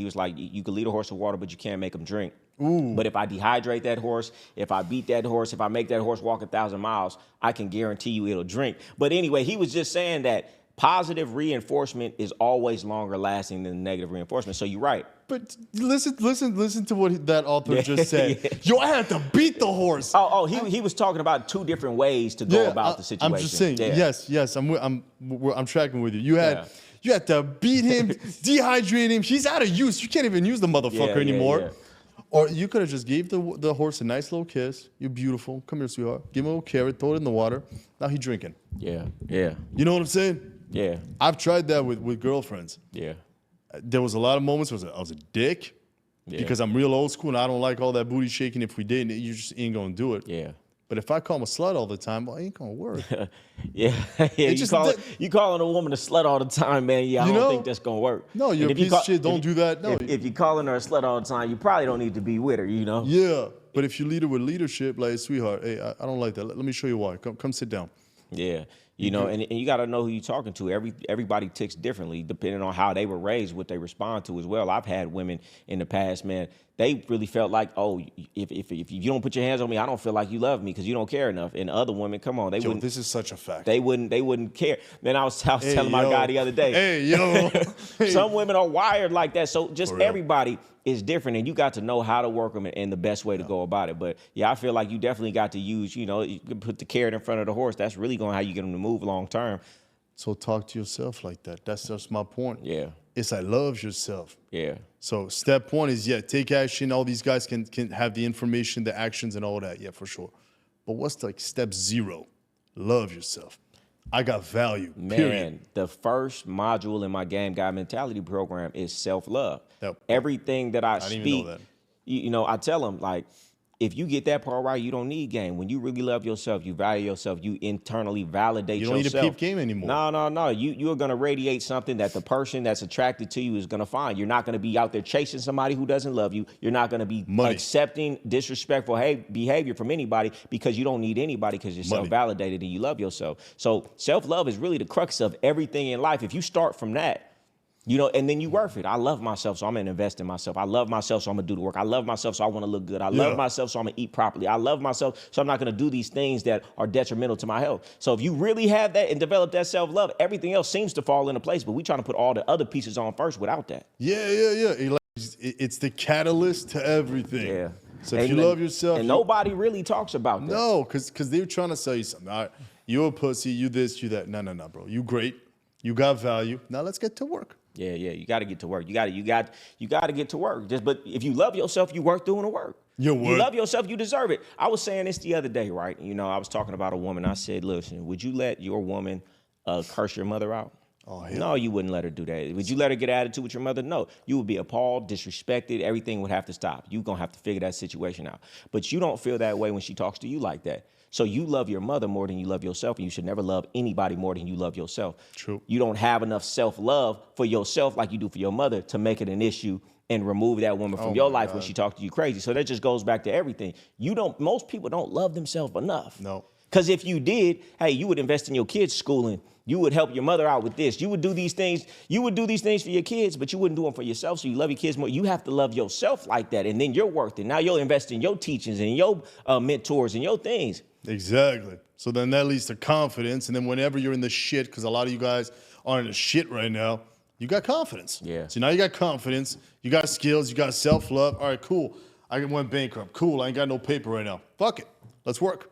He was like, you can lead a horse to water, but you can't make him drink. Ooh. But if I dehydrate that horse, if I beat that horse, if I make that horse walk 1,000 miles, I can guarantee you it'll drink. But anyway, he was just saying that positive reinforcement is always longer lasting than negative reinforcement. So you're right. But listen to what that author just said. Yo, I had to beat the horse. He was talking about two different ways to go about the situation. I'm just saying. Yes. I'm tracking with you. You had to beat him, dehydrate him. He's out of use. You can't even use the motherfucker anymore. Yeah. Or you could have just gave the horse a nice little kiss. You're beautiful. Come here, sweetheart. Give him a little carrot. Throw it in the water. Now he's drinking. Yeah. You know what I'm saying? Yeah. I've tried that with girlfriends. Yeah. There was a lot of moments where I was a dick because I'm real old school and I don't like all that booty shaking. If we didn't, you just ain't gonna do it. Yeah. But if I call him a slut all the time, well, it ain't gonna work. You calling a woman a slut all the time, man. Yeah, I don't think that's gonna work. No, you're a piece of shit. Don't do that. No. If you're calling her a slut all the time, you probably don't need to be with her, you know? Yeah. But if you lead her with leadership, like, sweetheart, hey, I don't like that. Let me show you why. Come sit down. Yeah. You know, and you got to know who you're talking to. Everybody ticks differently depending on how they were raised, what they respond to as well. I've had women in the past, man, they really felt like, oh, if you don't put your hands on me, I don't feel like you love me because you don't care enough. And other women, come on, wouldn't. This is such a fact. They wouldn't care. Man, I was telling my guy the other day. Hey, yo. Some women are wired like that. So just everybody is different, and you got to know how to work them and the best way to go about it. But yeah, I feel like you definitely got to use, you can put the carrot in front of the horse. That's really going how you get them to move long term. So talk to yourself like that. That's just my point. Yeah. It's like love yourself. Yeah. So step one is, take action. All these guys can have the information, the actions and all that. Yeah, for sure. But what's like step 0? Love yourself. I got value, period. The first module in my Game Guy Mentality program is self-love. Yep. Everything that I speak, didn't even know that. I tell them, like, if you get that part right, you don't need game. When you really love yourself, you value yourself, you internally validate yourself. You don't need a peep game anymore. No. You are going to radiate something that the person that's attracted to you is going to find. You're not going to be out there chasing somebody who doesn't love you. You're not going to be accepting disrespectful behavior from anybody because you don't need anybody because you're self-validated and you love yourself. So self-love is really the crux of everything in life. If you start from that, and then you worth it. I love myself, so I'm going to invest in myself. I love myself, so I'm going to do the work. I love myself, so I want to look good. I love myself, so I'm going to eat properly. I love myself, so I'm not going to do these things that are detrimental to my health. So if you really have that and develop that self-love, everything else seems to fall into place, but we're trying to put all the other pieces on first without that. Yeah. It's the catalyst to everything. Yeah. So if you love yourself. And nobody really talks about that. No, because they're trying to sell you something. All right, you're a pussy, you this, you that. No, bro. You great. You got value. Now let's get to work. Yeah. You got to get to work. You got to get to work. But if you love yourself, you work doing the work. You love yourself, you deserve it. I was saying this the other day, right? I was talking about a woman. I said, listen, would you let your woman curse your mother out? Oh, hell. No, you wouldn't let her do that. Would you let her get attitude with your mother? No. You would be appalled, disrespected. Everything would have to stop. You're going to have to figure that situation out. But you don't feel that way when she talks to you like that. So you love your mother more than you love yourself, and you should never love anybody more than you love yourself. True. You don't have enough self-love for yourself like you do for your mother to make it an issue and remove that woman from your life when she talks to you crazy. So that just goes back to everything. Most people don't love themselves enough. No. Because if you did, hey, you would invest in your kids' schooling. You would help your mother out with this. You would do these things. You would do these things for your kids, but you wouldn't do them for yourself. So you love your kids more. You have to love yourself like that, and then you're worth it. Now you'll invest in your teachings and your mentors and your things. Exactly. So then that leads to confidence. And then whenever you're in the shit, because a lot of you guys are in the shit right now, you got confidence. Yeah. So now you got confidence. You got skills. You got self-love. All right, cool. I went bankrupt. Cool. I ain't got no paper right now. Fuck it. Let's work.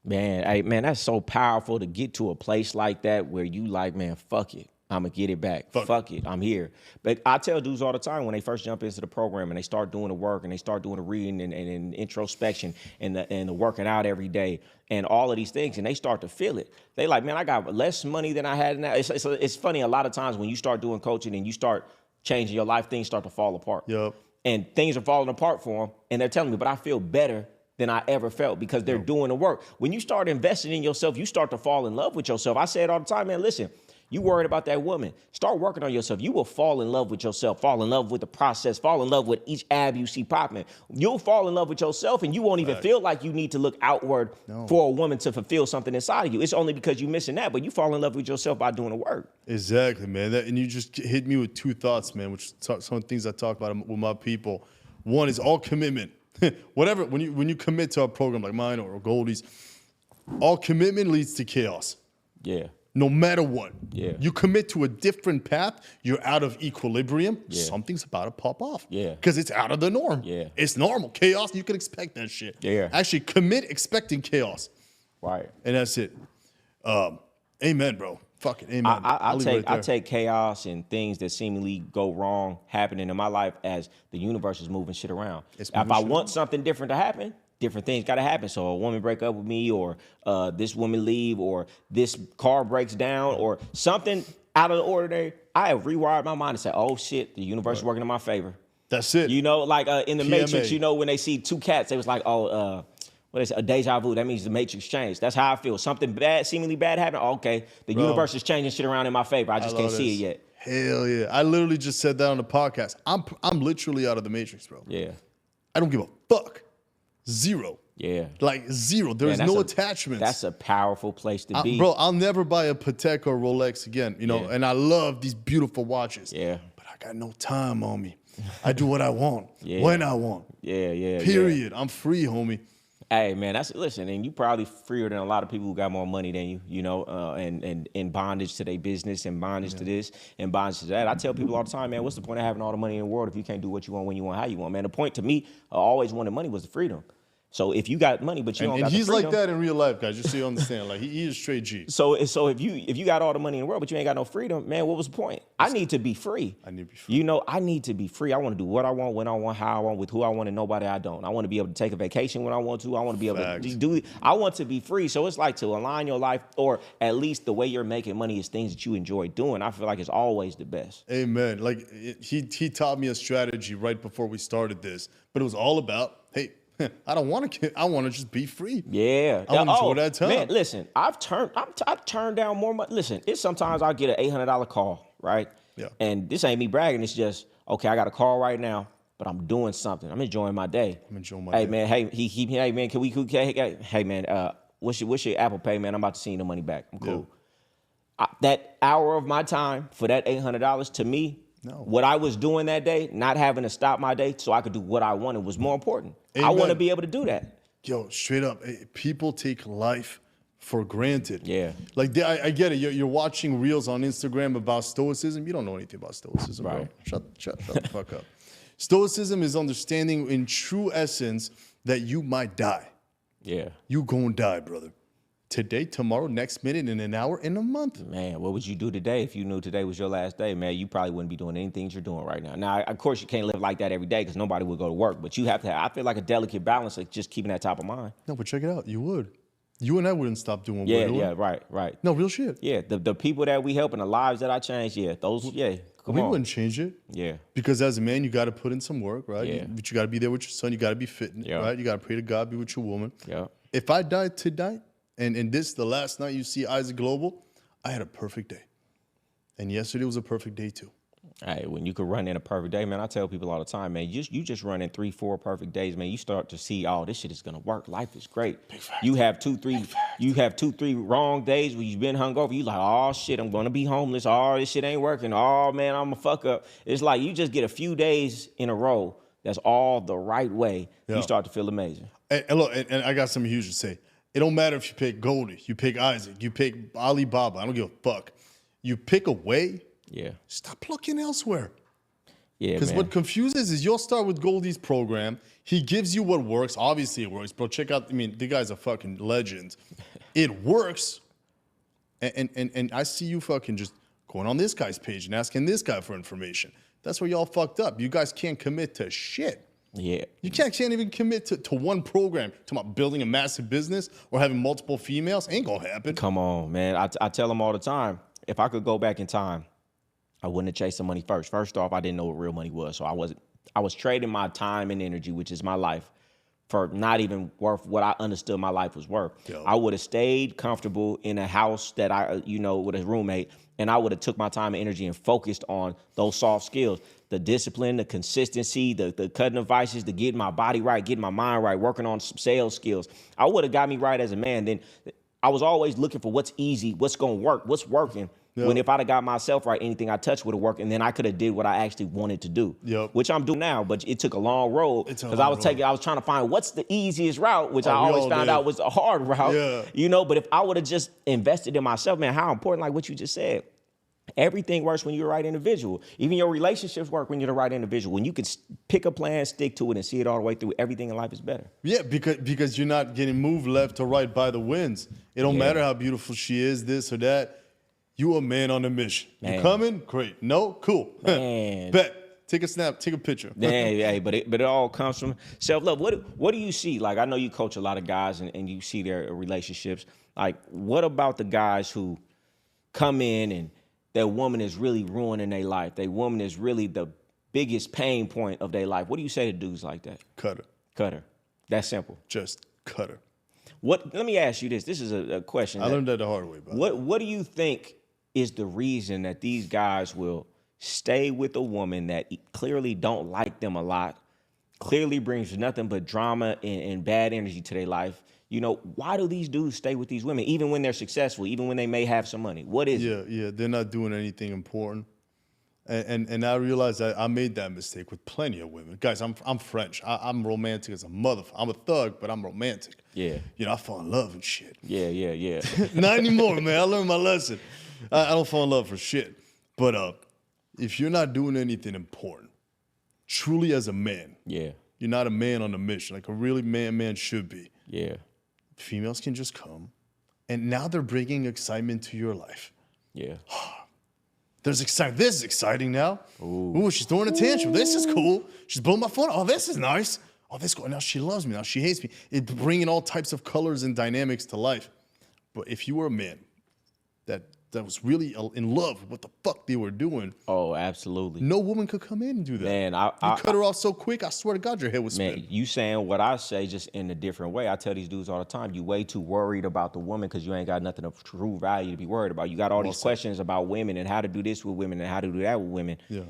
Man, that's so powerful to get to a place like that where you like, man, fuck it. I'm going to get it back. Fuck it. I'm here. But I tell dudes all the time when they first jump into the program and they start doing the work and they start doing the reading and introspection and the working out every day and all of these things, and they start to feel it. They like, man, I got less money than I had now. It's funny, a lot of times when you start doing coaching and you start changing your life, things start to fall apart. Yep. And things are falling apart for them, and they're telling me, but I feel better than I ever felt because they're doing the work. When you start investing in yourself, you start to fall in love with yourself. I say it all the time, man, listen, You worried about that woman. Start working on yourself. You will fall in love with yourself, fall in love with the process, fall in love with each ab you see popping. You'll fall in love with yourself and you won't even feel like you need to look outward for a woman to fulfill something inside of you. It's only because you're missing that, but you fall in love with yourself by doing the work. Exactly, man. And you just hit me with two thoughts, man, which some of the things I talk about with my people. One is all commitment. Whatever, when you commit to a program like mine or Goldie's, all commitment leads to chaos. Yeah. No matter what. Yeah. You commit to a different path, you're out of equilibrium, something's about to pop off. Yeah. Because it's out of the norm. Yeah. It's normal. Chaos, you can expect that shit. Yeah. Actually, commit expecting chaos. Right. And that's it. Amen, bro. Fuck it. Amen. I take chaos and things that seemingly go wrong happening in my life as the universe is moving shit around. If I want something different to happen, different things got to happen. So a woman break up with me, or this woman leave, or this car breaks down, or something out of the ordinary. I have rewired my mind and said, oh shit, the universe is working in my favor. That's it. You know, like in the PMA. Matrix, you know, when they see two cats, they was like, oh, what is it? A deja vu. That means the Matrix changed. That's how I feel. Something bad, seemingly bad happened. Oh, okay, the universe is changing shit around in my favor. I just can't see it yet. Hell yeah. I literally just said that on the podcast. I'm literally out of the Matrix, bro. Yeah. I don't give a fuck. Zero. Yeah. Like zero. There's no attachments. That's a powerful place to be. Bro, I'll never buy a Patek or Rolex again, you know, and I love these beautiful watches. Yeah. But I got no time on me. I do what I want, when I want. Yeah. Period. I'm free, homie. Hey, man, listen, and you probably freer than a lot of people who got more money than you, you know, and in bondage to their business and bondage to this and bondage to that. I tell people all the time, man, what's the point of having all the money in the world if you can't do what you want, when you want, how you want, man? The point to me, I always wanted money was the freedom. So if you got money, but you don't got the freedom. And he's like that in real life, guys, just so you understand. Like, he is straight G. So if you got all the money in the world, but you ain't got no freedom, man, what was the point? I need to be free. I need to be free. You know, I need to be free. I want to do what I want, when I want, how I want, with who I want, and nobody I don't. I want to be able to take a vacation when I want to. I want to be able to I want to be free. So it's like to align your life, or at least the way you're making money is things that you enjoy doing. I feel like it's always the best. Amen. Like, he taught me a strategy right before we started this, but it was all about, hey, I don't want to. I want to just be free. Yeah, I want to enjoy that time. Man, listen, I've turned down more money. Listen, it's sometimes I'll get an $800 call, right? Yeah. And this ain't me bragging. It's just, okay, I got a call right now, but I'm doing something. I'm enjoying my day. Hey man, hey man, can we? Hey man, what's your Apple Pay, man? I'm about to send you the money back. I'm cool. Yeah. That hour of my time for that $800 to me. No. What I was doing that day, not having to stop my day so I could do what I wanted, was more important. Amen. I want to be able to do that. Yo, straight up, people take life for granted. Yeah. Like, I get it. You're watching reels on Instagram about stoicism. You don't know anything about stoicism, right? Bro. Shut the fuck up. Stoicism is understanding in true essence that you might die. Yeah. You gonna die, brother. Today, tomorrow, next minute, in an hour, in a month. Man, what would you do today if you knew today was your last day? Man, you probably wouldn't be doing anything you're doing right now. Now, of course, you can't live like that every day because nobody would go to work. But you have to have, I feel like, a delicate balance of just keeping that top of mind. No, but check it out. You would. You and I wouldn't stop doing what we're doing. Yeah, right. No, real shit. Yeah, the people that we help and the lives that I changed, we wouldn't change it. Yeah. Because as a man, you got to put in some work, right? Yeah. But you got to be there with your son. You got to be fit, right? You got to pray to God, be with your woman. Yeah. If I died tonight, and this the last night you see Isaac Global, I had a perfect day. And yesterday was a perfect day too. Hey, when you could run in a perfect day, man, I tell people all the time, man, you just run in 3-4 perfect days, man. You start to see, oh, this shit is gonna work. Life is great. You have 2-3 wrong days where you've been hungover. You like, oh shit, I'm gonna be homeless. Oh, this shit ain't working. Oh man, I'm a fuck up. It's like you just get a few days in a row that's all the right way. Yeah. You start to feel amazing. And look, and I got something huge to say. It don't matter if you pick Goldie, you pick Isaac, you pick Alibaba. I don't give a fuck. You pick a way. Yeah. Stop looking elsewhere. Yeah, because what confuses is you'll start with Goldie's program. He gives you what works. Obviously it works, bro. Check out, the guy's a fucking legend. It works. And I see you fucking just going on this guy's page and asking this guy for information. That's where y'all fucked up. You guys can't commit to shit. Yeah. You can't even commit to one program. Talking about building a massive business or having multiple females. Ain't gonna happen. Come on, man. I tell them all the time, if I could go back in time, I wouldn't have chased the money first. First off, I didn't know what real money was. So I was trading my time and energy, which is my life, for not even worth what I understood my life was worth. Yo. I would have stayed comfortable in a house that with a roommate, and I would have took my time and energy and focused on those soft skills, the discipline, the consistency, the cutting of vices, the getting my body right, getting my mind right, working on some sales skills. I would have got me right as a man. Then I was always looking for what's easy, what's going to work, what's working. Yep. When if I'd have got myself right, anything I touched would have worked, and then I could have did what I actually wanted to do, yep. which I'm doing now. But it took a long road because I was trying to find what's the easiest route, which I always found out was a hard route. Yeah. But if I would have just invested in myself, man, how important, like what you just said. Everything works when you're the right individual. Even your relationships work when you're the right individual. When you can pick a plan, stick to it, and see it all the way through, everything in life is better. Yeah, because you're not getting moved left or right by the winds. It don't matter how beautiful she is, this or that. You a man on a mission. Man. You coming? Great. No? Cool. Man. Bet. Take a snap. Take a picture. Yeah, but it all comes from self-love. What do you see? Like, I know you coach a lot of guys and you see their relationships. Like, what about the guys who come in and their woman is really ruining their life? Their woman is really the biggest pain point of their life. What do you say to dudes like that? Cut her. Cut her. That's simple. Just cut her. Let me ask you this. This is a question. I learned that the hard way. What do you think is the reason that these guys will stay with a woman that clearly don't like them a lot, clearly brings nothing but drama and bad energy to their life? Why do these dudes stay with these women, even when they're successful, even when they may have some money? What is it? Yeah, they're not doing anything important. And I realized that I made that mistake with plenty of women. Guys, I'm French. I'm romantic as a motherfucker. I'm a thug, but I'm romantic. Yeah. I fall in love and shit. Yeah. Not anymore, man. I learned my lesson. I don't fall in love for shit. But if you're not doing anything important, truly as a man, you're not a man on a mission, like a really man should be. Yeah. Females can just come, and now they're bringing excitement to your life. Yeah. There's excitement. This is exciting now. Ooh, she's throwing a tantrum. This is cool. She's blowing my phone. Oh, this is nice. Oh, this cool. Now she loves me. Now she hates me. It's bringing all types of colors and dynamics to life. But if you were a man that was really in love with what the fuck they were doing. Oh, absolutely. No woman could come in and do that. Man, you cut her off so quick, I swear to God, your head would spin. Man, you saying what I say just in a different way. I tell these dudes all the time, you way too worried about the woman because you ain't got nothing of true value to be worried about. You got all these questions about women and how to do this with women and how to do that with women. Yeah.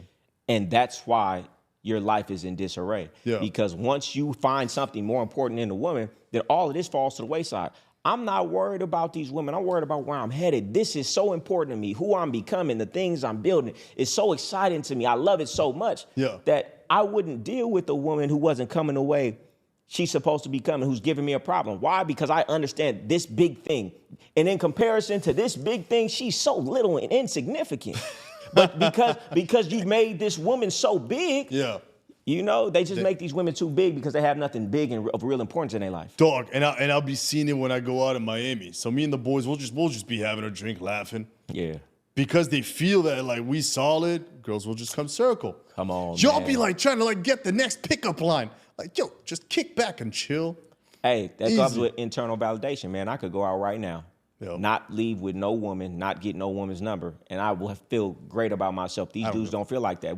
And that's why your life is in disarray. Yeah. Because once you find something more important in a woman, then all of this falls to the wayside. I'm not worried about these women. I'm worried about where I'm headed. This is so important to me. Who I'm becoming, the things I'm building. It's so exciting to me. I love it so much that I wouldn't deal with a woman who wasn't coming the way she's supposed to be coming, who's giving me a problem. Why? Because I understand this big thing. And in comparison to this big thing, she's so little and insignificant. But because you made this woman so big, they just make these women too big because they have nothing big and of real importance in their life. Dog, and I'll be seeing it when I go out in Miami. So me and the boys, we'll just be having a drink, laughing. Yeah. Because they feel that like we solid, girls will just come circle. Come on, y'all man. Be like trying to like get the next pickup line. Like, yo, just kick back and chill. Hey, that comes with internal validation, man. I could go out right now, not leave with no woman, not get no woman's number, and I will feel great about myself. These dudes don't feel like that.